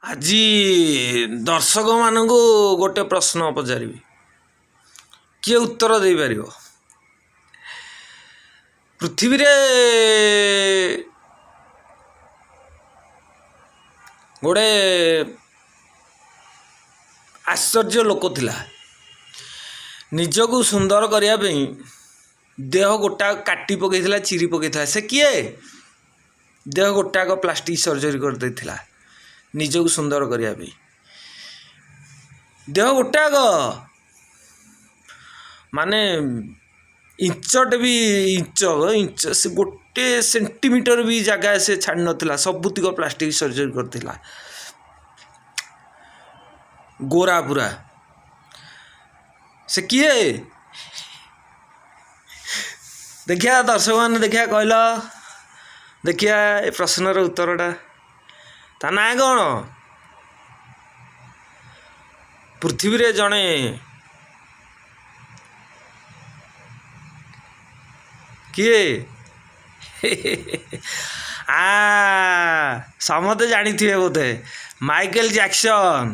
ଆଜି ଦର୍ଶକମାନଙ୍କୁ ଗୋଟେ ପ୍ରଶ୍ନ ପଚାରିବି, କିଏ ଉତ୍ତର ଦେଇପାରିବ? ପୃଥିବୀରେ ଗୋଟେ ଆଶ୍ଚର୍ଯ୍ୟ ଲୋକ ଥିଲା। ନିଜକୁ ସୁନ୍ଦର କରିବା ପାଇଁ ଦେହ ଗୋଟାକ କାଟି ପକାଇଥିଲା, ଚିରି ପକାଇଥିଲା। ସେ କିଏ? ଦେହ ଗୋଟାକ ପ୍ଲାଷ୍ଟିକ ସର୍ଜରୀ କରିଦେଇଥିଲା ନିଜକୁ ସୁନ୍ଦର କରିବା ପାଇଁ। ଦେହ ଗୋଟାକ ମାନେ ଇଞ୍ଚଟେ ବି ଇଞ୍ଚ ସେ ଗୋଟେ ସେଣ୍ଟିମିଟର ବି ଜାଗା ସେ ଛାଡ଼ି ନଥିଲା, ସବୁତିକ ପ୍ଲାଷ୍ଟିକ ସର୍ଜରୀ କରିଥିଲା। ଗୋରା ପୁରା। ସେ କିଏ? ଦେଖିଆ ଦର୍ଶକମାନେ, ଦେଖିଆ କହିଲ, ଦେଖିଆ ଏ ପ୍ରଶ୍ନର ଉତ୍ତରଟା। ତା ନାଁ କ'ଣ? ପୃଥିବୀରେ ଜଣେ କିଏ? ସମସ୍ତେ ଜାଣିଥିବେ ବୋଧେ, ମାଇକେଲ ଜ୍ୟାକ୍ସନ୍।